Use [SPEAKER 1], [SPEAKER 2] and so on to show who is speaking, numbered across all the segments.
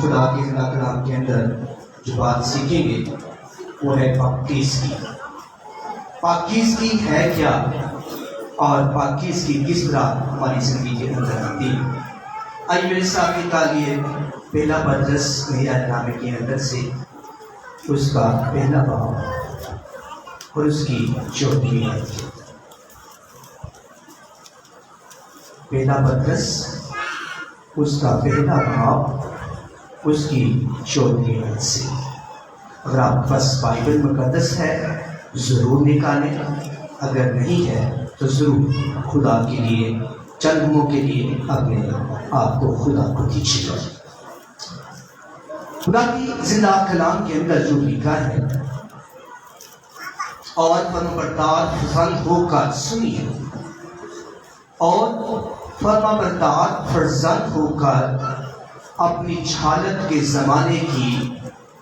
[SPEAKER 1] خدا کے زندہ کلام کے اندر جو بات سیکھیں گے وہ ہے پاکیزگی۔ پاکیزگی ہے کیا اور پاکیزگی کس طرح ہماری زندگی کے اندر آتی ہے؟ آئیے میرے ساتھ نکالیے پہلا پطرس میرا نامے کے اندر سے اس کا پہلا باب اور اس کی 14ویں آیت۔ پہلا پطرس اس کا پہلا باب اس کی 14ویں آیت سے۔ اگر آپ کے پاس بائبل مقدس ہے ضرور نکالیں، اگر نہیں ہے تو ضرور خدا کے لیے چند لمحوں کے لیے اپنے آپ کو خدا کو دیجیے۔ خدا کی زندہ کلام کے اندر جو لکھا ہے، اور فرمانبردار فرزند ہو کر سنیے، اور فرمانبردار فرزند ہو کر اپنی جہالت کے زمانے کی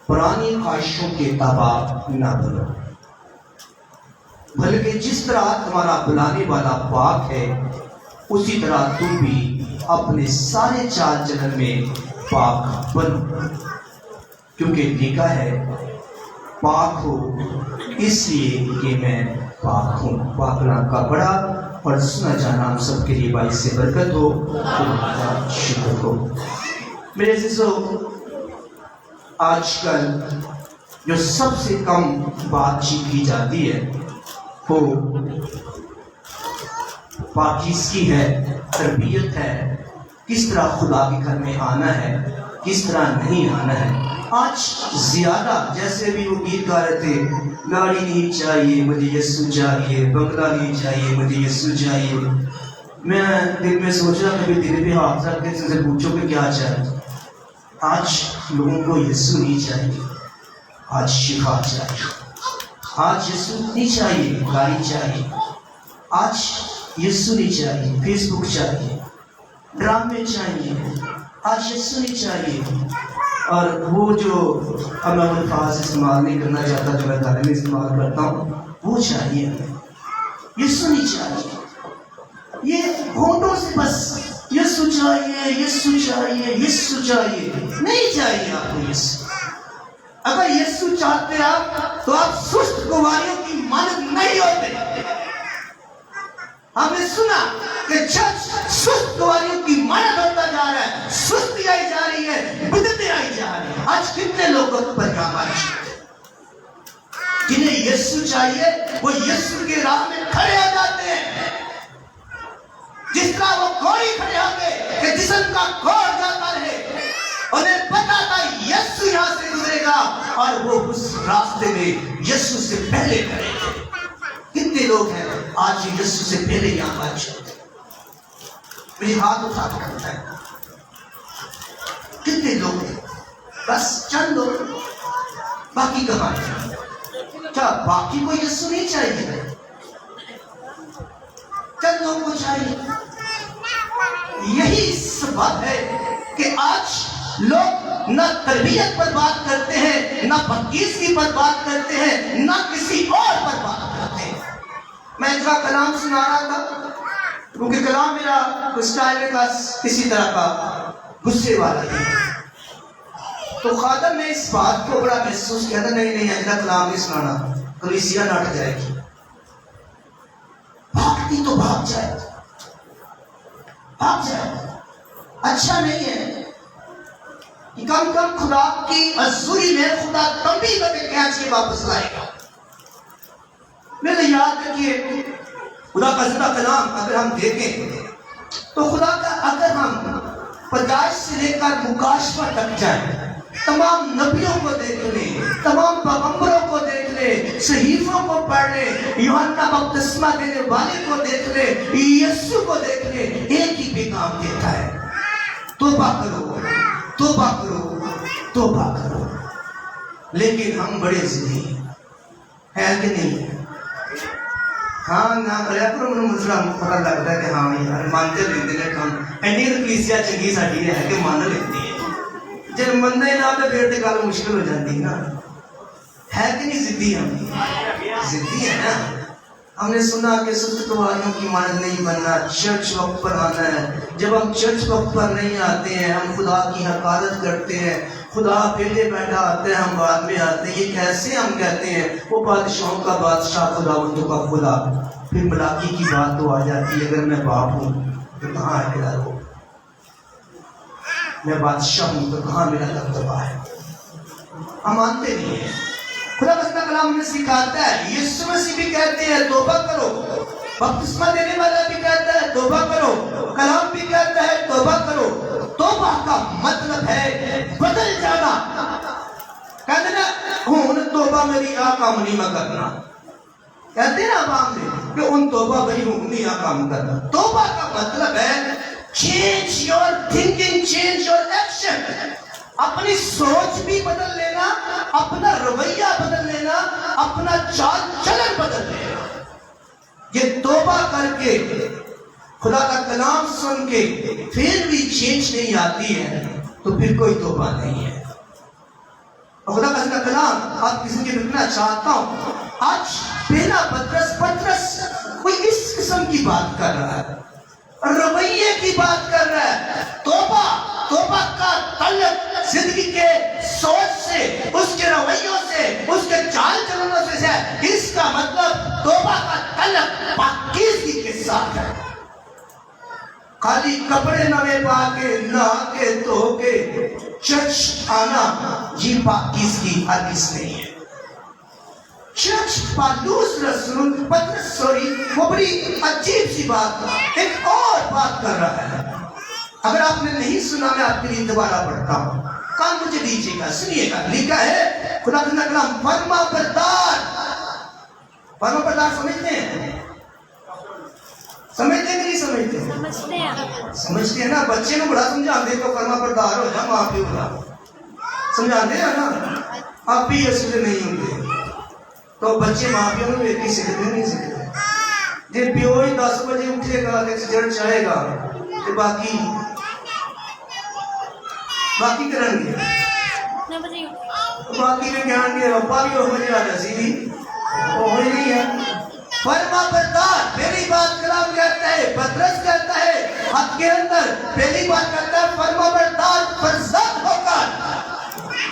[SPEAKER 1] پرانی خواہشوں کے تابع نہ بنو، بلکہ جس طرح تمہارا بلانے والا پاک ہے اسی طرح تم بھی اپنے سارے چال چلن میں پاک بنو، کیونکہ لکھا ہے پاک ہو اس لیے کہ میں پاک ہوں۔ پاک کلام کا پڑھا اور سنا جانا ہم سب کے لیے باعث سے برکت ہو، خدا کا شکر ہو۔ میرے عزیزو، آج کل جو سب سے کم بات چیت کی جاتی ہے وہ پاکیزگی ہے، تربیت ہے، کس طرح خدا کے گھر میں آنا ہے، کس طرح نہیں آنا ہے۔ آج زیادہ جیسے بھی وہ گیت گا رہے تھے، گاڑی نہیں چاہیے مجھے یسوع چاہیے، بنگلہ نہیں چاہیے مجھے یسوع چاہیے۔ میں دل میں سوچا کبھی دل پہ ہاتھ رکھ کے ان سے پوچھو کہ کیا چاہیے۔ آج لوگوں کو یسوع نہیں چاہیے، آج شفا چاہیے۔ آج یسوع نہیں چاہیے گاڑی چاہیے، آج یسوع نہیں چاہیے فیس بک چاہیے، ڈرامے چاہیے، آج یسوع نہیں چاہیے۔ اور وہ جو اب میں الفاظ استعمال نہیں کرنا چاہتا جو میں گھر میں استعمال کرتا ہوں وہ چاہیے، یسوع نہیں چاہیے۔ یہ ہونٹوں سے بس یسوع چاہیے، یسوع چاہیے، یسوع چاہیے، نہیں چاہیے آپ کو یسوع۔ اگر یسوع چاہتے آپ تو آپ سست گواریوں کی مانند نہیں ہوتے۔ ہم نے سنا کہ چرچ سست گواریوں کی مانند ہوتا جا رہا ہے، سستی آئی جا رہی ہے، بدعتیں آئی جا رہی ہیں۔ آج کتنے لوگوں پر جنہیں یسوع چاہیے وہ یسوع کے راہ میں کھڑے ہو جاتے ہیں، جس طرح وہ کوڑی کھڑے ہو گئے کہ جسم کا کوڑ جاتا رہے۔ انہیں پتا تھا یسوع یہاں سے گزرے گا اور وہ اس راستے میں یسوع سے پہلے کھڑے تھے۔ کتنے لوگ ہیں آج یسوع سے پہلے یہاں پر چلتے ہیں؟ مجھے ہاتھ اٹھا کے کرتا ہے کتنے لوگ ہیں؟ بس چند لوگ، باقی کہاں ہیں؟ کیا باقی کو یسوع نہیں چاہیے؟ چند لوگوں کو چاہیے۔ یہی سبب ہے کہ آج لوگ نہ تربیت پر بات کرتے ہیں، نہ پاکیزگی پر بات کرتے ہیں، نہ کسی اور پر بات کرتے ہیں۔ میں ان کا کلام سنا رہا تھا کیونکہ کلام میرا اسٹائل میں کسی طرح کا غصے والا ہے، تو خادم نے اس بات کو بڑا محسوس کیا تھا، نہیں اجلا کلام نہیں سنانا، کلیسیا نہ اٹھ جائے گی۔ بھاگتی تو بھاگ جائے، بھاگ جائے، اچھا نہیں ہے کہ کم خدا کی حضوری میں خدا تنبیہ کر کے کھینچ کے واپس لائے گا۔ میرے یاد رکھیے، خدا کا زندہ کلام اگر ہم دیکھیں تو خدا کا اگر ہم پیدائش سے لے کر مکاشفہ تک جائیں، تمام نبیوں کو دیکھ لیں، تمام پیغمبروں کو دیکھ لیں، صحیفوں کو پڑھ لیں، یوحنا بپتسمہ دینے والے کو دیکھ لیں، یسوع کو دیکھ لیں، ایک ہی پیغام دیتا ہے، توبہ کرو، توبہ کرو، توبہ کرو۔ لیکن ہم بڑے ضدی ہیں کہ نہیں؟ ہاں نہ کریا کرو، مجھے مسئلہ پتہ لگتا ہے کہ ہاں یار مانتے لیتے ہیں کم اینی کلیسیا چنگی ساڈی ہے کہ مان لیتی ہے، جب مننا ہی نہ تو پھر تو گل مشکل ہو جاتی ہے نا، ہے کہ نہیں؟ ضدی ہم ضدی ہے نا، ہم نے سنا کہ سستواریوں کی مانند نہیں بننا، چرچ وقت پر آنا ہے۔ جب ہم چرچ وقت پر نہیں آتے ہیں، ہم خدا کی حقارت کرتے ہیں، خدا پہلے بیٹھا آتا ہے، ہم بعد میں آتے ہیں۔ یہ کیسے ہم کہتے ہیں وہ بادشاہوں کا بادشاہ، خداوندوں کا خدا؟ پھر ملاکی کی بات تو آ جاتی ہے، اگر میں باپ ہوں تو کہاں ہے میرا روح؟ میں بادشاہ ہوں تو کہاں میرا دبدبہ ہے؟ ہم مانتے نہیں ہیں۔ خدا کا کلام ہمیں سکھاتا ہے، یسوع مسیح بھی کہتے ہیں توبہ کرو، بپتسمہ دینے والا بھی کہتا ہے توبہ کرو، کلام بھی کہتا ہے توبہ کرو۔ توبہ کا مطلب ہے بدل جانا۔ کہتے ہیں نا ہوں توبہ میری آ کام نہیں میں کرنا، کہتے ہیں نا عوام میں کہ ان توبہ بری ہوں نہیں آ کام کرنا۔ توبہ کا مطلب ہے change your thinking, change your action, اپنی سوچ بھی بدل لینا، اپنا رویہ بدل لینا، اپنا چال چلن بدل لینا۔ یہ توبہ کر کے خدا کا کلام سن کے پھر بھی چینج نہیں آتی ہے تو پھر کوئی توبہ نہیں ہے۔ اور خدا کا کلام آپ کسی کے رکنا چاہتا ہوں۔ آج پہلا پطرس کوئی اس قسم کی بات کر رہا ہے، رویے کی بات کر رہا ہے۔ توبہ کا تعلق زندگی کے سوچ سے، اس کے رویوں سے، اس کے چال چلنوں سے ہے۔ اس کا مطلب توبہ کا تعلق پاکیزگی کے ساتھ ہے۔ خالی کپڑے نوے پا کے نہا کے دھو کے چرچ آنا یہ پاکیزگی ہرگز نہیں ہے۔ چرچ پطرس وہ بڑی عجیب سی بات، ایک اور بات کر رہا ہے۔ اگر آپ نے نہیں سنا میں آپ کے لیے دوبارہ پڑھتا ہوں، کان مجھے دیجیے گا، سنیے گا۔ لکھا ہے خدا کا کلام، فرما بردار۔ فرما بردار سمجھتے ہیں؟ سمجھتے ہیں کہ نہیں سمجھتے؟ سمجھتے ہیں نا۔ بچے کو بڑا سمجھاتے تو فرما بردار ہو جا، ماں پیو کا سمجھاتے ہیں نا۔ آپ بھی ایسے نہیں ہوتے تو بچے ماں پیو میں ایک ہی سیکھتے نہیں سیکھتے۔ جب پیو ہی 10 بجے اٹھے گا چرچ آئے گا تو باقی کریں گے، باقی میں کہاں گے ابا بھی ہو جاتا سی وہ ہوئی نہیں ہے۔ فرما بردار، پہلی بات کلام کہتا ہے، پطرس کہتا ہے حق کے اندر پہلی بات کہتا ہے فرما بردار فرزند ہو کر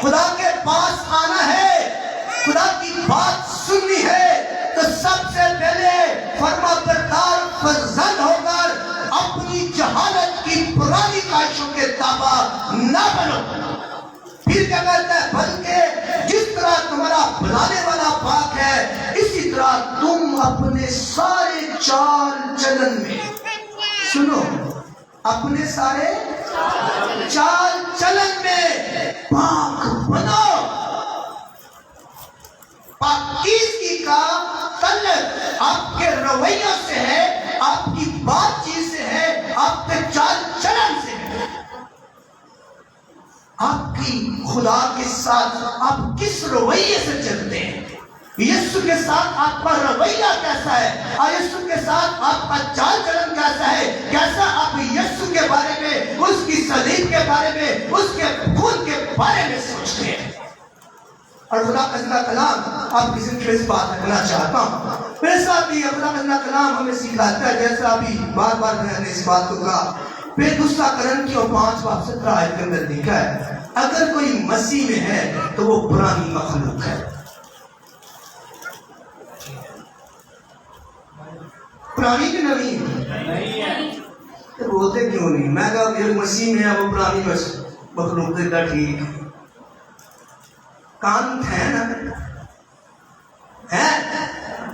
[SPEAKER 1] خدا کے پاس آنا ہے، خدا کی بات سننی ہے تو سب سے پہلے فرما بردار فرزند ہو کر اپنی جہالت کی پرانی خواہشوں کے تابع نہ بنو۔ پھر کیا کہتا ہے، بلکہ جس طرح تمہارا بلانے والا پاک ہے اسی طرح تم اپنے سارے چال چلن میں، سنو، اپنے سارے چال چلن میں پاک بنو۔ پاکیزگی کا تعلق آپ کے رویوں سے ہے، آپ کی بات چیت سے ہے، آپ کے چال چلن سے ہے۔ آپ کی خدا کے ساتھ آپ کس رویے سے چلتے ہیں؟ یسوع کے ساتھ آپ کا رویہ کیسا ہے؟ اور یسوع کے ساتھ آپ کا چال چلن کیسا ہے؟ کیسا آپ یسوع کے بارے میں، اس کی صلیب کے بارے میں، اس کے خون کے بارے میں سوچتے ہیں؟ اور خدا کا کلام آپ کی زندگی میں اس بات رکھنا چاہتا ہوں۔ میرے ساتھ بھی خدا کا کلام ہمیں سکھاتا ہے، جیسا ابھی بار بار میں نے اس بات کو کہا، پہ دوسرا کرنتھیوں 5:17 آیت کے اندر لکھا ہے، اگر کوئی مسیح میں ہے تو وہ پرانی مخلوق ہے۔ پرانی کہ نئی؟ تو بولتے کیوں نہیں؟ میں کہا اگر مسیح میں ہے وہ پرانی مخلوق ہے، ٹھیک کان ہے نا، ہے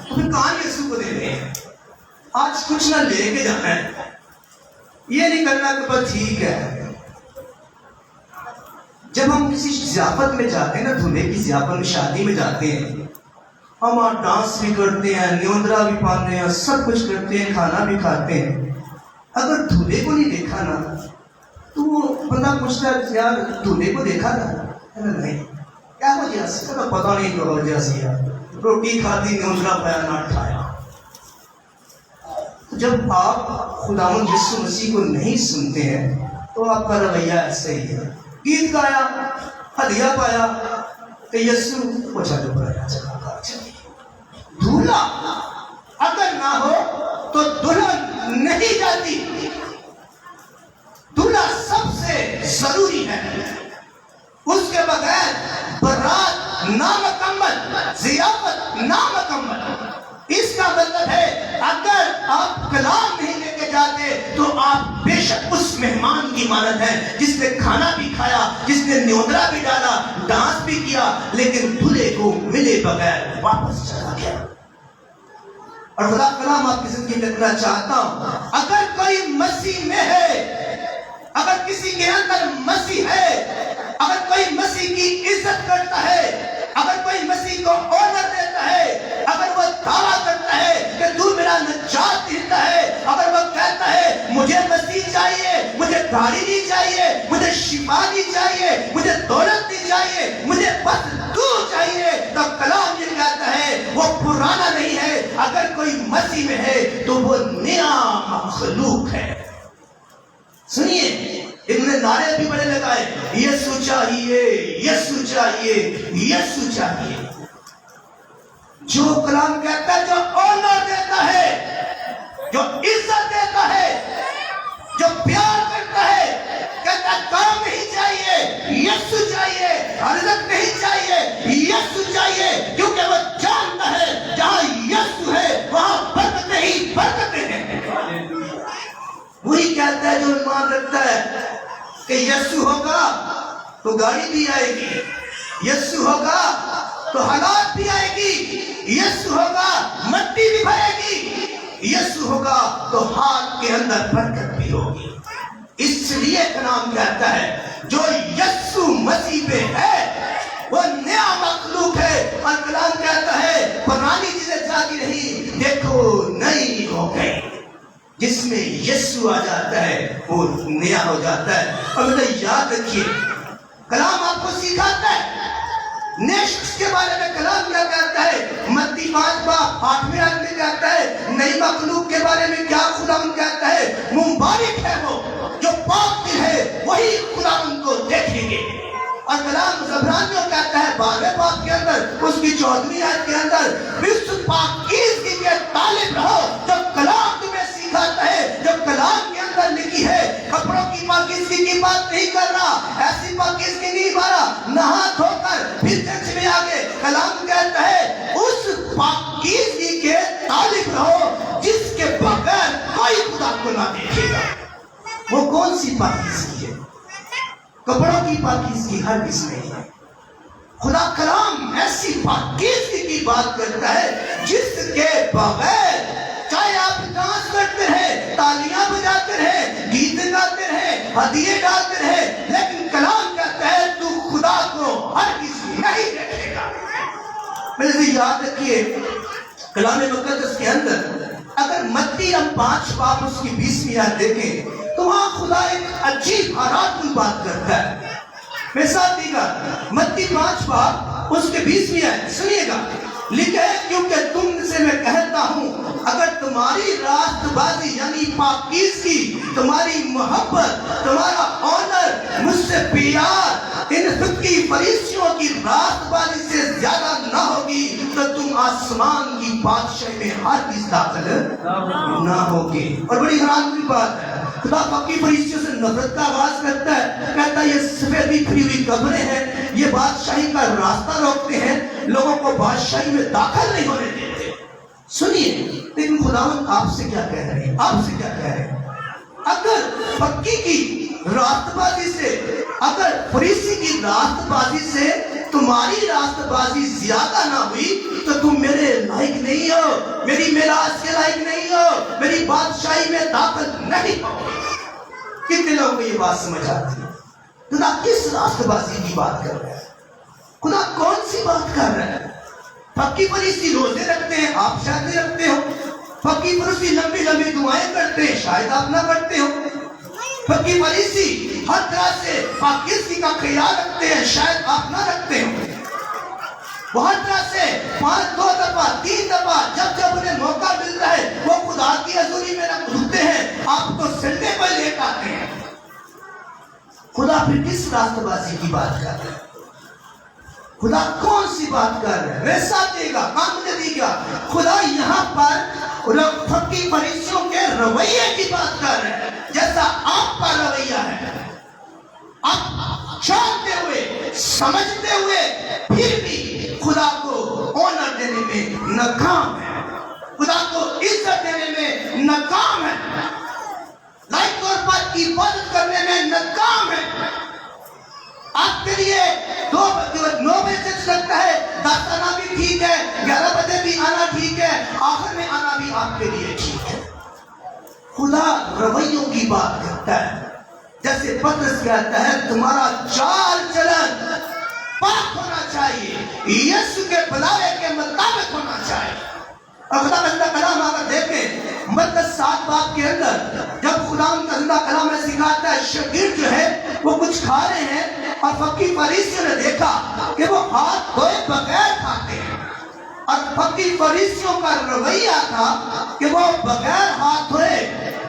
[SPEAKER 1] تو پھر کان یسوع کو دے دیں۔ آج کچھ نہ لے کے جانا ہے، یہ نہیں کرنا کہ بس ٹھیک ہے۔ جب ہم کسی ضیافت میں جاتے ہیں نا، دھولے کی ضیافت میں، شادی میں جاتے ہیں، ہم وہاں ڈانس بھی کرتے ہیں، نیوندرا بھی پاتے ہیں، سب کچھ کرتے ہیں، کھانا بھی کھاتے ہیں۔ اگر دھولے کو نہیں دیکھا نا تو وہ بندہ پوچھتا ہے یار دھولے کو دیکھا نا؟ نہیں، کیا وجہ سے؟ پتا نہیں کیا وجہ سے، روٹی کھاتی، نیوندرا پایا نہ اٹھایا۔ جب آپ خداوند یسوع مسیح کو نہیں سنتے ہیں تو آپ کا رویہ ایسے ہی ہے۔ گیت گایا، ہدیہ پایا کہ یسوع کو چلو پڑایا، چلا چلیے۔ دھولا اگر نہ ہو تو دلہن نہیں جاتی. دلہا سب سے ضروری ہے، اس کے بغیر برات نامکمل، ضیافت نامکمل. اس کا مطلب ہے اگر آپ کلام نہیں لے کے جاتے تو آپ بے شک اس مہمان کی مانند ہیں جس نے کھانا بھی کھایا، جس نے نیوندرا بھی ڈالا، ڈانس بھی کیا، لیکن دلہے کو ملے بغیر واپس چلا گیا. اور خدا کلام آپ کی زندگی میں کرنا چاہتا ہوں، اگر کوئی مسیح میں ہے، اگر کسی کے اندر مسیح ہے، اگر کوئی مسیح کی عزت کرتا ہے، اگر کوئی مسیح کو آنر دیتا ہے، اگر وہ دعویٰ کرتا ہے کہ تو میرا نجات دیتا ہے، اگر وہ کہتا ہے مجھے مسیح چاہیے، مجھے گاڑی نہیں چاہیے، مجھے شفا نہیں چاہیے، مجھے دولت نہیں چاہیے، مجھے بس تو چاہیے، تو کلام یہ کہتا ہے وہ پرانا نہیں ہے. اگر کوئی مسیح میں ہے تو وہ نیا مخلوق ہے. سنیے، انہوں نے نعرے بھی بڑے لگائے، یسوع چاہیے، یسوع چاہیے، یسوع چاہیے. جو کلام کہتا ہے، جو آنر دیتا ہے، جو عزت دیتا ہے، جو پیار کرتا ہے، کہتا ہے کام نہیں چاہیے، یسوع چاہیے، عزت نہیں چاہیے، یسوع چاہیے، کیونکہ وہ جانتا ہے جہاں یسوع ہے وہاں برکتیں ہی برکتیں ہیں. وہی کہتا ہے جو ایمان رکھتا ہے کہ یسوع ہوگا تو گاڑی بھی آئے گی، یسوع ہوگا تو حالات بھی آئے گی، یسوع ہوگا مٹی بھی بھرے گی، یسوع ہوگا تو ہاتھ کے اندر برکت بھی ہوگی. اس لیے کلام کہتا ہے جو یسوع مسیح پہ ہے وہ نیا مخلوق ہے. اور کلام کہتا ہے پرانی چیزیں جاتی نہیں، دیکھو نئی ہو گئی. جس میں یسوع آ جاتا ہے وہ نیا ہو جاتا ہے. اور مجھے یاد رکھیے، کلام آپ کو سکھاتا ہے نئے شخص کے بارے میں. کلام کیا کہتا ہے؟ متی 5:8 آیت میں کہتا ہے نئی مخلوق کے بارے میں کیا خداوند کہتا ہے؟ مبارک ہے وہ جو پاک دل ہے، وہی خداوند کو دیکھیں گے. اور کلام عبرانیوں کہتا ہے 12 باب کے اندر، اس کی 14ویں آیت کے اندر، اس پاکیزگی کے طالب رہو جو کلام تمہیں سکھاتا ہے، جو کلام کے اندر لکھی ہے. کپڑوں کی پاکیزگی کی بات نہیں کر رہا، ایسی پاکیزگی نہیں مارا، نہا دھو کر پھر چرچ میں آگے. کلام کہتا ہے اس پاکیزگی کے طالب رہو جس کے بغیر کوئی خدا کو نہ دیکھے گا. وہ کون سی پاکیزگی ہے؟ کپڑوں کی پاکیزگی ہر کس نہیں ہے. خدا کلام ایسی پاکیزگی کی بات کرتا ہے جس کے بغیر چاہے آپ ڈانس کرتے رہے، تالیاں بجاتے رہے، گیت گاتے رہے، ہدیے ڈالتے رہے، لیکن کلام کہتا ہے تو خدا کو ہر کسی نہیں دیکھے گا. میرے سے یاد رکھیے کلام مقدس کے اندر اگر متی ہم 5 باب اس کی 20ویں آیت دیکھیں تو وہاں خدا ایک عجیب حالات کی بات کرتا ہے. میرے ساتھ دیکھا متی 5 باب اس کے 20ویں آیت سنیے گا. لکھا ہے کیونکہ تم سے میں کہتا ہوں اگر تمہاری راست بازی یعنی پاکیزگی، تمہاری محبت، تمہارا آنر، مجھ سے پیار ان فقی فریسیوں کی راست بازی سے زیادہ نہ ہوگی تو تم آسمان کی بادشاہی میں ہرگز داخل نہ ہوگے. اور بڑی حیران کی بات ہے، خدا فقی فریسیوں سے نفرت کا آغاز کرتا ہے، کہتا ہے یہ سفیدی پھری ہوئی قبریں ہیں، یہ بادشاہی کا راستہ روکتے ہیں، لوگوں کو بادشاہی میں داخل نہیں ہونے دیتے. سنیے لیکن خداوند آپ سے کیا کہہ رہے ہیں؟ آپ سے کیا کہہ رہے ہیں؟ اگر فقی کی راست بازی سے، اگر فریسی کی راست بازی سے تمہاری راست بازی زیادہ نہ ہوئی تو تم میرے لائق نہیں ہو، میری میراث کے لائق نہیں ہو، میری بادشاہی میں داخل نہیں ہو. کتنے لوگوں کو یہ بات سمجھ آتی ہے؟ خدا کس راست بازی کی بات کر رہا ہے؟ خدا کون سی بات کر رہا ہے؟ فقی فریسی روزے رکھتے ہیں، آپ شاید نہیں رکھتے ہو. فقی فریسی لمبی لمبی دعائیں کرتے ہیں، شاید آپ نہ کرتے ہو. فقی فریسی ہر طرح سے پاکیزگی کا خیال رکھتے ہیں، شاید آپ نہ رکھتے ہو. وہ ہر طرح سے 2 دفعہ 3 دفعہ جب انہیں موقع ملتا ہے وہ خدا کی حضوری میں رکھتے ہیں، آپ کو سنڈے پر لے آتے ہیں. خدا پھر کس راست بازی کی بات کر رہا ہے؟ خدا کون سی بات کر رہا ہے؟ میرے ساتھ دے گا، کام مجھے دے گا. خدا یہاں پر لوگ فقی فریسیوں کے رویے کی بات کر رہے ہیں، جیسا آپ کا رویہ ہے، آپ جانتے ہوئے سمجھتے ہوئے پھر بھی خدا کو آنر دینے میں ناکام ہے، خدا کو عزت دینے میں ناکام ہے، لائق طور پر عبادت کرنے میں ناکام ہے۔ آپ کے لیے 9 بجے سے سکتا ہے، 10 آنا بھی ٹھیک ہے، 11 بجے بھی آنا ٹھیک ہے، آخر میں آنا بھی آپ کے لیے ٹھیک ہے۔ خدا رویوں کی بات کرتا ہے، جیسے پطرس کہتا ہے تمہارا چال چلن پاک ہونا چاہیے، یسوع کے بلاوے کے مطابق ہونا چاہیے۔ اور خدا کا زندہ کلام اگر دیکھیں متی 7 باب کے اندر جب خدا کا زندہ کلام میں سکھاتا ہے، شاگرد جو ہے وہ کچھ کھا رہے ہیں اور فقی فریسیوں نے دیکھا کہ وہ ہاتھ دھوئے بغیر کھاتے ہیں، اور فقی فریسیوں کا رویہ تھا کہ وہ بغیر ہاتھ دھوئے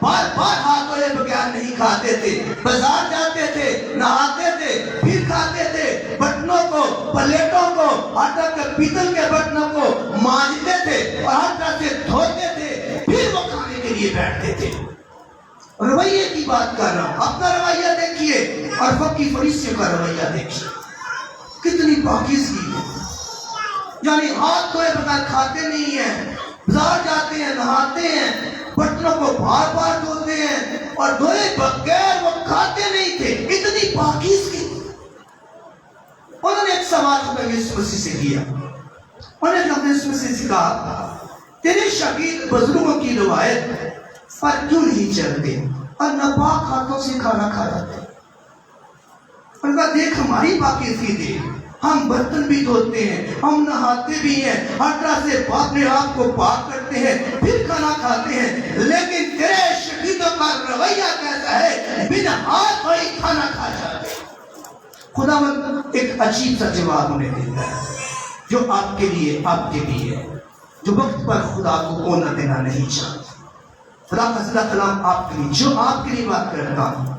[SPEAKER 1] بار بار ہاتھ دھوئے بغیر نہیں کھاتے تھے، بازار جاتے تھے، نہاتے تھے، پھر کھاتے تھے، برتنوں کو، پلیٹوں کو، ہر طرح کے پیتل کے برتنوں کو مانجتے تھے اور ہر طرح سے دھوتے تھے، پھر وہ کھانے کے لیے بیٹھتے تھے۔ رویے کی بات کر رہا ہوں، اپنا رویہ دیکھیے اور فقی فریسیوں کا رویہ دیکھیے، کتنی پاکیزگی ہے، یعنی ہاتھ دھوئے بغیر کھاتے نہیں ہیں، بازار جاتے ہیں، نہاتے ہیں، برتنوں کو بار بار دھوتے ہیں اور دھوئے بغیر وہ کھاتے نہیں تھے، اتنی پاکیزگی۔ انہوں نے ایک سوال خدا یسوع مسیح سے کیا، انہوں نے خدا یسوع مسیح سے کہا تیرے شاگرد بزرگوں کی روایت پر کیوں نہیں چلتے اور ناپاک ہاتھوں سے کھانا کھا جاتے؟ ان کا دیکھ ہماری پاکیزگی دیکھ، ہم برتن بھی دھوتے ہیں، ہم نہاتے بھی ہیں، ہر طرح سے اپنے آپ کو پاک کرتے ہیں، پھر کھانا کھاتے ہیں، لیکن تیرے شاگردوں کا رویہ کیسا ہے، بنا ہاتھ دھوئے کھانا کھا جاتے ہیں۔ خداوند ایک عجیب سا جواب انہیں دیتا ہے جو آپ کے لیے جو وقت پر خدا کو آنر دینا نہیں چاہتے۔ خدا کا زندہ کلام آپ کے لیے، جو آپ کے لیے بات کرتا ہوں،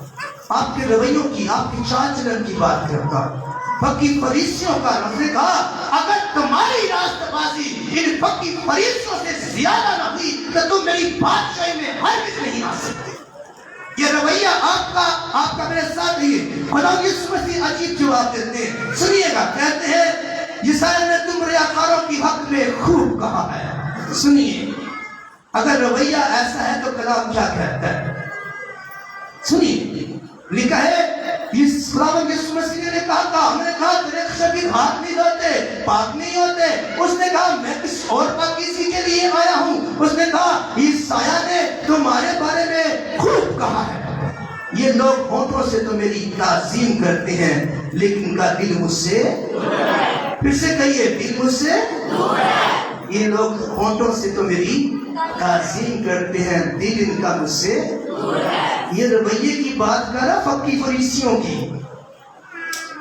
[SPEAKER 1] آپ کے رویوں کی، آپ کی چال چلن کی بات کرتا ہوں۔ فقی فریسیوں کا رب نے کہا اگر تمہاری راست بازی ان فقی فریسیوں سے زیادہ نہ ہوئی تو تم میری بادشاہی میں ہرگز نہیں آ سکتے۔ یہ رویہ آپ کا میرے ساتھ ہی ہے۔ خدا یسوع مسیح عجیب جواب دیتے ہیں، سنیے گا، کہتے ہیں یسایا نے تم ریاکاروں کی حق میں خوب کہا ہے۔ سنیے، اگر رویہ ایسا ہے تو کلام کیا کہتا ہے، سنیے، لکھا ہے خداوند یسوع مسیح نے کہا ہم نے کہا تیرے شاگرد ہاتھ نہیں دھوتے، پاک نہیں ہوتے، اس نے کہا میں کس اور پاکیزگی کے لیے آیا ہوں، اس نے کہا یسایا نے تمہارے بارے میں خوب کہا ہے۔ یہ لوگ ہونٹوں سے تو میری تعظیم کرتے ہیں لیکن ان کا دل مجھ سے، پھر سے کہیے، دل مجھ سے، یہ لوگ ہونٹوں سے تو میری تعظیم کرتے ہیں، دل ان کا مجھ سے۔ یہ رویے کی بات کر رہا فقی فریسیوں کی،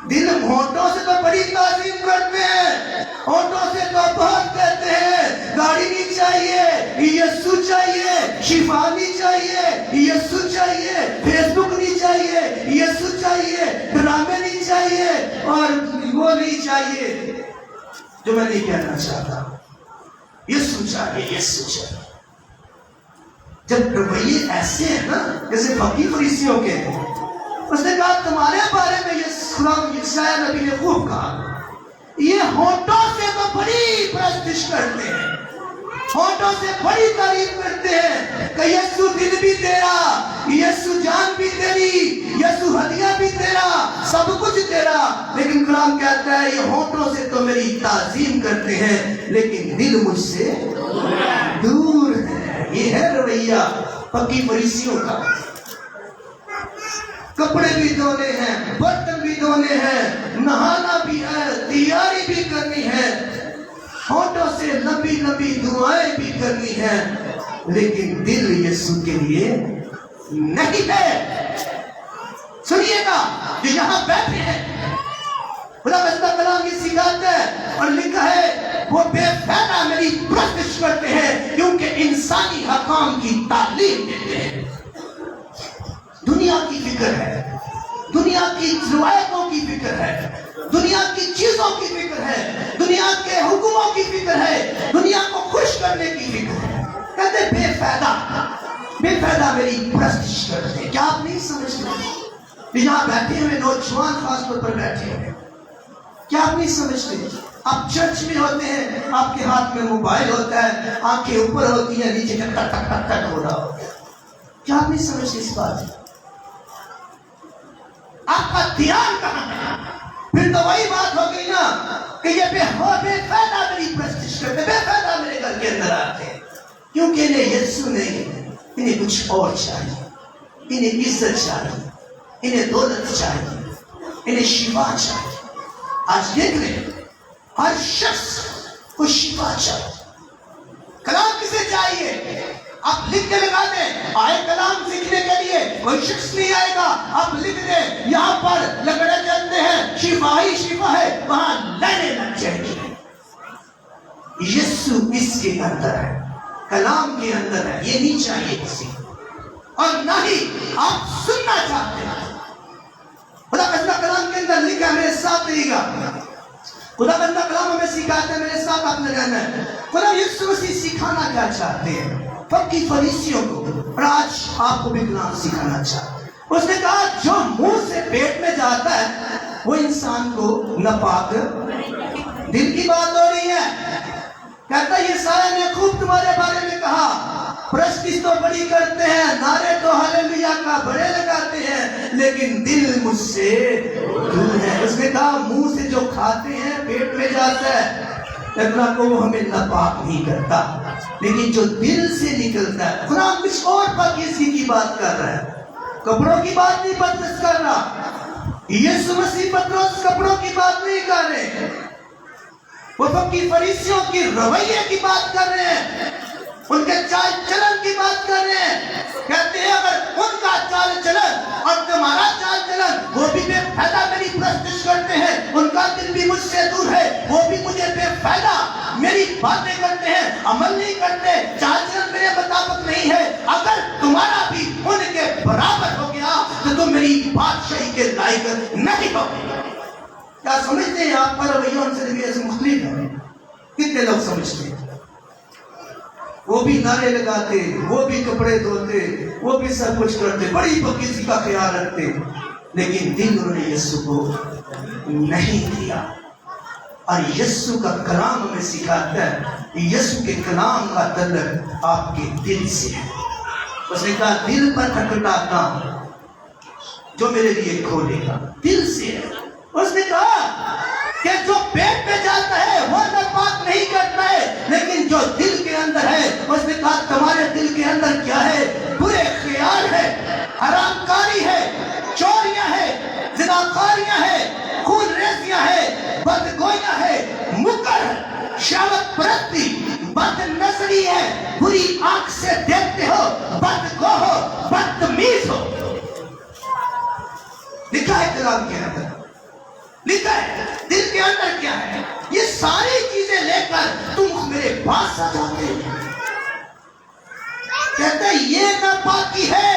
[SPEAKER 1] دل ہونٹوں سے تو بڑی تعظیم کرتے ہیں، ہونٹوں سے تو بہت کہتے ہیں گاڑی نہیں چاہیے، یسوع چاہیے، شفا نہیں چاہیے، یسوع چاہیے، فیس بک نہیں چاہیے، یسوع چاہیے، ڈرامے نہیں چاہیے، اور وہ نہیں چاہیے جو میں نہیں کہنا چاہتا، یسوع چاہیے، یسوع چاہیے۔ جب رویے ایسے ہیں نا جیسے فقی فریسیوں کے، اس نے کہا تمہارے بارے میں یسایا نبی نے خوب کہا، یہ ہونٹوں سے تو بڑی پرستش کرتے ہیں، ہونٹوں سے بڑی تعریف کرتے ہیں کہ یسوع دل بھی تیرا، یسوع جان بھی تیری، یسوع ہدیہ بھی تیرا، سب کچھ تیرا، لیکن کلام کہتا ہے یہ ہونٹوں سے تو میری تعظیم کرتے ہیں لیکن دل مجھ سے دور ہے۔ یہ ہے رویہ فقی فریسیوں کا۔ کپڑے بھی دھونے ہیں، برتن بھی دھونے ہیں، نہانا بھی ہے، تیاری بھی کرنی ہے، ہونٹوں سے لمبی لمبی دعائیں بھی کرنی ہیں، لیکن دل یسوع کے لیے نہیں ہے۔ سنیے گا، جو یہاں بیٹھے ہیں خدا کا کلام یہ سکھاتا ہے اور لکھا ہے وہ بے فائدہ میری پرستش کرتے ہیں کیونکہ انسانی حکام کی تعلیم دیتے ہیں۔ دنیا کی فکر ہے، دنیا کی روایتوں کی فکر ہے، دنیا کی چیزوں کی فکر ہے، دنیا کے حکموں کی فکر ہے، دنیا کو خوش کرنے کی فکر ہے۔ کہتے بے فائدہ میری پرستش کرتے ہیں. کیا آپ نہیں سمجھتے؟ یہاں بیٹھے ہوئے نوجوان خاص طور پر بیٹھے ہوئے، کیا آپ نہیں سمجھتے؟ آپ چرچ میں ہوتے ہیں، آپ کے ہاتھ میں موبائل ہوتا ہے، آنکھیں اوپر ہوتی ہیں، نیچے ٹک ٹک ٹک ٹک ہو رہا ہوتا ہے. کیا آپ نہیں سمجھتے اس بات؟ آپ کا دھیان کہاں ہے؟ پھر تو وہی بات ہو گئی نا کہ یہ بے فائدہ میری پرستش کرتے، بے فائدہ میرے گھر کے اندر آتے ہیں، کیونکہ انہیں یسوع نہیں، انہیں کچھ اور چاہیے، انہیں عزت چاہیے، انہیں دولت چاہیے، انہیں شفا چاہیے. آج دیکھ لیں ہر شخص کو شفا چاہیے. کلام کسے چاہیے؟ آپ لکھ کے لگا دیں، آئے کلام سیکھنے کے لیے کوئی شخص نہیں آئے گا. آپ لکھ دیں یہاں پر لکڑے چلتے ہیں، شفا ہی شفا ہے، وہاں لینے نہ چاہیے. یسوع اس کے اندر ہے، کلام کے اندر ہے، یہ نہیں چاہیے کسی کو، اور نہ ہی آپ سننا چاہتے ہیں. خدا کا کلام کے اندر لکھا ہے، میرے ساتھ رہیے گا. خدا کا کلام ہمیں سکھاتا ہے، میرے ساتھ آپ نے رہنا ہے. خدا یسوع مسیح سکھانا کیا چاہتے ہیں فقی فریسیوں کو، اور آج آپ کو بھی کلام سکھانا چاہتے ہیں. اس نے کہا جو منہ سے پیٹ میں جاتا ہے وہ انسان کو ناپاک. دل کی بات ہو رہی ہے. کہتا ہے یسایہ نے خوب تمہارے بارے میں کہا، پرستش تو بڑی کرتے ہیں، نعرے تو ہلیلویا کا بڑے لگاتے ہیں، لیکن دل مجھ سے دور ہے. اس نے کہا منہ سے جو کھاتے ہیں پیٹ میں جاتا ہے، اللہ کو وہ ہمیں ناپاک نہیں کرتا، لیکن جو دل سے نکلتا ہے. خدا کچھ اور پاکیزگی کی بات کر رہا ہے، کپڑوں کی بات نہیں پترس کر رہا. یسوع مسیح پترس کپڑوں کی بات نہیں کر رہے، وہ فقی فریسیوں کی رویے کی بات کر رہے ہیں، ان کے چال چلن کی بات کر رہے ہیں. کہتے ہیں اگر ان کا چال چلن اور تمہارا چال چلن وہ بھی بے فائدہ میری پرستش کرتے ہیں، ان کا دل بھی مجھ سے دور ہے، وہ بھی مجھے بے فائدہ میری باتیں کرتے ہیں، عمل نہیں کرتے، چال چلن میرے مطابق نہیں ہے، اگر تمہارا بھی ان کے برابر ہو گیا تو تم میری بادشاہی کے لائق نہیں ہو. کیا سمجھتے ہیں آپ کا رویہ ان سے رویے سے مختلف ہے؟ کتنے لوگ سمجھتے ہیں؟ وہ بھی نعرے لگاتے، وہ بھی کپڑے دھوتے، وہ بھی سب کچھ کرتے، بڑی پاکیزگی کا خیال رکھتے، لیکن دل انہوں نے یسوع کو نہیں دیا. اور یسوع کا کلام ہمیں سکھاتا ہے، یسوع کے کلام کا تعلق آپ کے دل سے ہے. اس نے کہا دل پر کھٹکھٹاتا ہوں جو میرے لیے کھولے گا، دل سے ہے. اس نے کہا کہ جو پیٹ میں جاتا ہے وہ ناپاک نہیں کرتا ہے، لیکن جو دل کے اندر ہے، اس نے کہا تمہارے دل کے اندر کیا ہے؟ برے خیال ہے، حرام کاری ہے، چوریاں ہے، زناکاریاں ہے، خون ریزیاں ہے، بدگوئیاں ہے، مکر ہے، شہوت پرستی، بد نظری ہے، بری آنکھ سے دیکھتے ہو، بدگو ہو، بدتمیز ہو. لکھا ہے کلام کے اندر، لکھا ہے دل کے اندر کیا ہے. یہ ساری چیزیں لے کر تم میرے پاس آ جاتے ہیں. کہتے ہیں یہ ناپاکی ہے،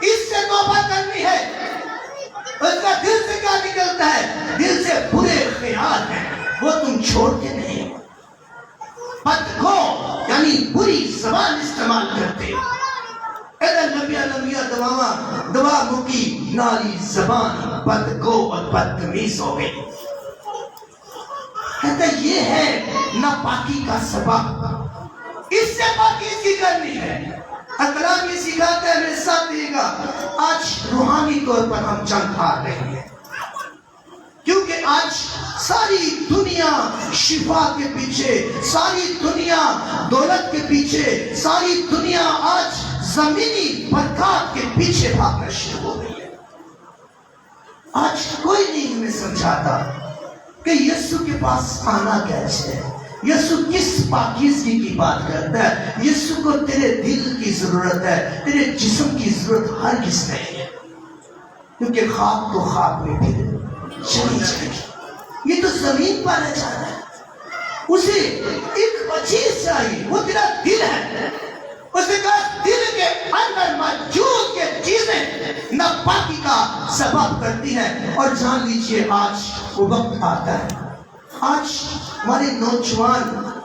[SPEAKER 1] اس سے توبہ کرنی ہے. اس کا دل سے کیا نکلتا ہے؟ دل سے برے خیال ہیں، وہ تم چھوڑتے نہیں. بدگو یعنی بری زبان استعمال کرتے. نبی علمیہ دوا مکی ناری زبان بدگو اور بدتمیز ہو گئی. کہتا یہ ہے ناپاکی کا سبب، اس سے پاکیزگی کرنی ہے. کلام یہ سکھاتا ہے، میرے ساتھ رہیے گا. آج روحانی طور پر ہم جنگ ہار رہے ہیں، کیونکہ آج ساری دنیا شفا کے پیچھے، ساری دنیا دولت کے پیچھے، ساری دنیا آج زمینی برکات کے پیچھے بھاگنا شروع ہو گئی ہے. آج کوئی نہیں ہمیں سمجھاتا کہ یسوع کے پاس آنا کیسے ہے، یسوع کس پاکیزگی کی بات کرتا ہے. یسوع کو تیرے دل کی ضرورت ہے، تیرے جسم کی ضرورت ہرگز نہیں ہے، کیونکہ خاک کو خاک میں پھر چلی جائے گی. یہ تو زمین پر رہ جانا ہے. اسے ایک چیز چاہیے، وہ تیرا دل ہے. اس نے کہا دل کے اندر موجود کے چیزیں ناپاکی کا سبب کرتی ہیں. اور جان لیجئے آج وہ وقت آتا ہے، آج ہمارے نوجوان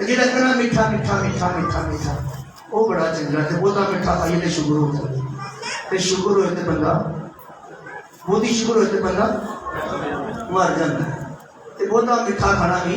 [SPEAKER 1] ਜਿਹੜਾ ਕਹਿੰਦਾ ਮਿੱਠਾ ਮਿੱਠਾ ਮਿੱਠਾ ਮਿੱਠਾ ਮਿੱਠਾ ਉਹ ਬੜਾ ਚੰਗਾ ਤੇ ਬਹੁਤਾ ਮਿੱਠਾ ਖਾਈਏ ਤੇ ਸ਼ੂਗਰ ਹੋ ਜਾਂਦੀ ਤੇ ਸ਼ੂਗਰ ਹੋਏ ਤੇ ਬੰਦਾ ਬਹੁਤੀ ਸ਼ੂਗਰ ਹੋਏ ਤੇ ਬੰਦਾ ਮਰ ਜਾਂਦਾ ਤੇ ਬਹੁਤਾ ਮਿੱਠਾ ਖਾਣਾ ਵੀ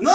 [SPEAKER 1] 9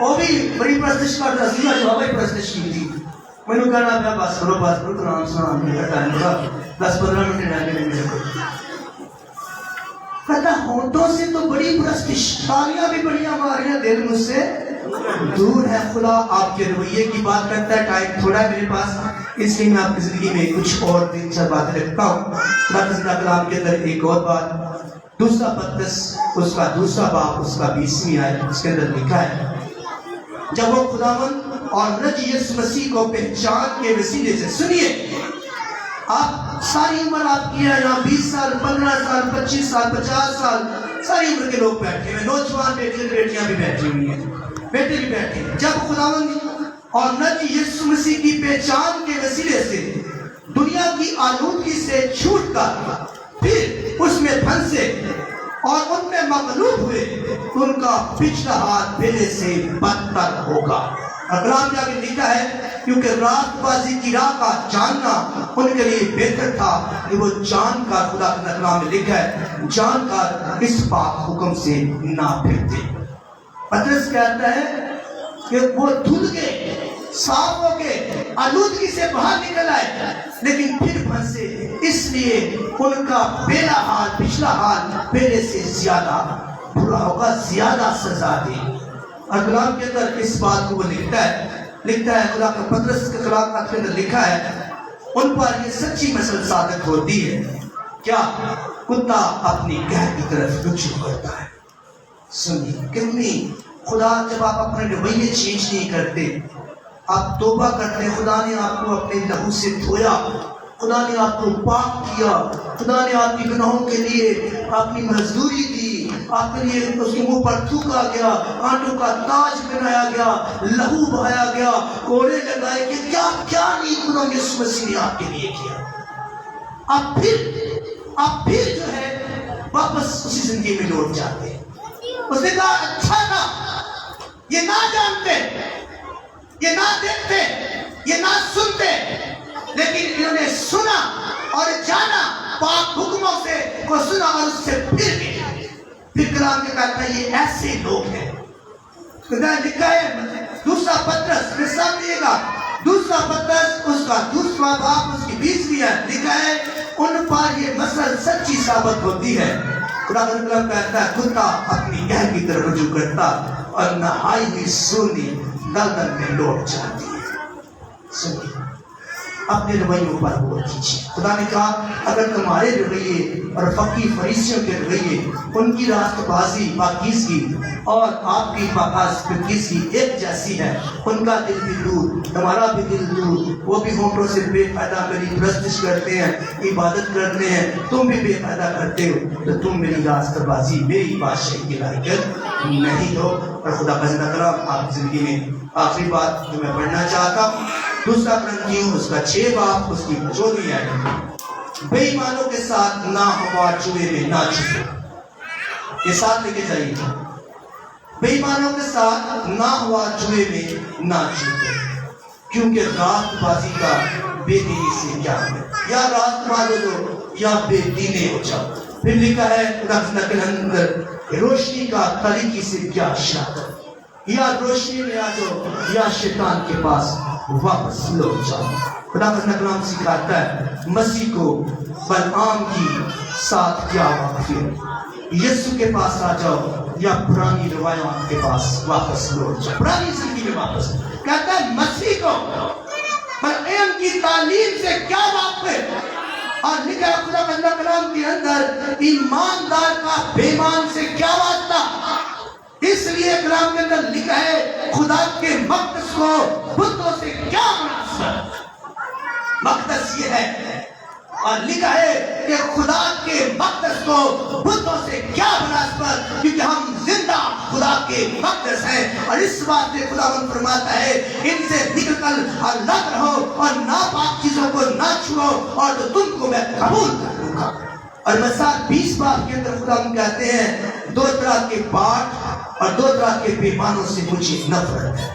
[SPEAKER 1] وہ بھی بڑی پرستش کرتا سی جو ہی پرستش کی تھی. میں نے کہنا میں بس کرو قرآن سنا میرا ٹائم تھا 10-15 منٹ رہ گئے میرے کو. کہتا ہونٹوں سے تو بڑی پرستش، تالیاں بھی بڑیاں ماریاں، دل مجھ سے دور ہے. خدا آپ کے رویے کی بات کرتا ہے. ٹائم تھوڑا ہے میرے پاس، اس لیے میں آپ کی زندگی میں کچھ اور دلچسپ باتیں رکھتا ہوں. خدا کے زندہ کلام کے اندر ایک اور بات، دوسرا پترس اس کا دوسرا باب اس کا 20ویں آیت، اس کے اندر لکھا ہے جب وہ خداوند اور رب یسوع مسیح کو پہچان کے وسیلے سے، سنیے آپ ساری عمر آپ کی ہے یہاں 20 سال 15 سال 25 سال 50 سال ساری عمر کے لوگ بیٹھے ہیں، نوجوان بیٹے بیٹیاں بھی بیٹھی ہوئی ہیں، بیٹے بھی بیٹھے ہیں. جب خداوند اور نبی یسوع مسیح کی پہچان کے وسیلے سے دنیا کی آلودگی سے چھوٹ کر پھر اس میں پھنسے اور ان میں مغلوب ہوئے تو ان کا پچھلا حال پہلے سے بدتر ہوگا. کلام میں آگے لکھا ہے کیونکہ راست بازی کی راہ کا جاننا ان کے لیے بہتر تھا کہ وہ جان کر، خدا کے کلام میں لکھا ہے جان کر اس پاک حکم سے نہ پھرتے. پترس کہتا ہے کہ وہ دھل گئے، صاف ہو گئے، آلودگی سے باہر نکل آئے، لیکن پھر پھنسے، اس لیے ان کا پہلا حال پچھلا حال پہلے سے زیادہ برا ہوگا، زیادہ سزا دے. اور کلام کے اندر اس بات کو وہ لکھتا ہے خدا کا پترس کے کلام کے اندر لکھا ہے ان پر یہ سچی مثل صادق ہوتی ہے کیا کتا اپنی گہ کی طرف رجوع کرتا ہے. سنیے کتنی خدا جب آپ اپنے رویے چینج نہیں کرتے، آپ توبہ کرتے، خدا نے آپ کو اپنے لہو سے دھویا، خدا نے آپ کو پاک کیا، خدا نے آپ کی گناہوں کے لیے اپنی مزدوری دی، آپ کے لیے اس کے منہ پر تھوکا گیا، آنٹوں کا تاج پہنایا گیا، لہو بہایا گیا، کوڑے لگائے کہ کیا کیا نہیں خدا یسوع مسیح نے آپ کے لیے کیا. آپ پھر جو ہے واپس اسی زندگی میں لوٹ جاتے. اس نے کہا اچھا تھا یہ نہ جانتے، یہ نہ دیکھتے، یہ نہ سنتے، لیکن انہوں نے سنا اور جانا، پاک حکموں سے کو سنا اور اس سے پھر گئے. پھر کلام کے کہتا ہے یہ ایسے لوگ ہیں. خدا لکھا ہے دوسرا پترس میں سمجھیے گا، دوسرا پترس اس کا دوسرا باب اس کی 20ویں ہے، لکھا ہے ان پر یہ مثل سچی ثابت ہوتی ہے. خدا کا کلام کہتا ہے کتا اپنی گہ کی طرف رجوع کرتا اور نہائی ہوئی سونی دلدل میں لوٹ جاتی ہے. سنیے اپنے رویوں پر غور کیجیے. خدا نے کہا اگر تمہارے رویے اور فقی فریسیوں کے رویے، ان کی راست بازی پاکیزگی اور آپ کی پاکیزگی ایک جیسی ہے، ان کا دل بھی دور، تمہارا بھی دل دور، وہ بھی ہونٹوں سے بے فائدہ میری پرستش کرتے ہیں، عبادت کرتے ہیں، تم بھی بے فائدہ کرتے ہو، تو تم میری راست بازی میری بادشاہی کی لائق نہیں ہو. اور خدا کا زندہ کلام آپ کی زندگی میں آخری بات جو میں پڑھنا چاہتا ہوں، دوسرا کرنتیوں اس کا 6 باب اس کی 14ویں آیت، بے ایمانوں کے ساتھ نہ ہوا جوئے میں نہ چھپو. یہ ساتھ لے کے جائیے، بے ایمانوں کے ساتھ نہ ہوا جوئے میں نہ چھپو، کیونکہ راست بازی کا بے دینی سے کیا ہے، یا راست بازو دو یا بے دینے ہو جاؤ. پھر لکھا ہے خدا کے اندر روشنی کا طریقے سے کیا شراکت، یا روشنی میں آ جاؤ یا شیطان کے پاس واپس لوٹ جاؤ. خدا کا کلام سکھاتا ہے مسیح کو بلعام کی ساتھ کیا واقفیت، یسوع کے پاس آ جاؤ یا پرانی روایات کے پاس واپس لوٹ جاؤ، پرانی زندگی میں واپس. کہتا ہے مسیح کو بلعام کی تعلیم سے کیا واقف، اور لکھا ہے خدا کا کلام کے اندر ایماندار کا بے ایمان سے کیا واسطہ. اس لیے کلام کے اندر لکھا ہے خدا کے مقدس کو بتوں سے کیا مناسبت. مقدس یہ ہے، اور لکھا ہے کہ خدا کے مقدس کو بتوں سے کیا مناسبت، کیونکہ ہم زندہ خدا کے مقدس ہیں. اور اس بات سے خداوند فرماتا ہے ان سے نکل کر الگ رہو اور ناپاک چیزوں کو نہ چھوؤ اور تو تم کو میں قبول کروں گا. اور مثال 20 باب کے اندر خداوند کہتے ہیں 2 طرح کے پاٹ اور 2 طرح کے پیمانوں سے مجھے نفرت ہے.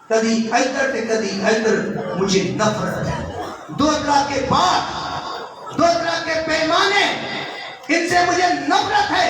[SPEAKER 1] کدی ادھر تے کدی ادھر مجھے نفرت ہے. 2 طرح کے پاٹ، 2 طرح کے پیمانے، ان سے مجھے نفرت ہے.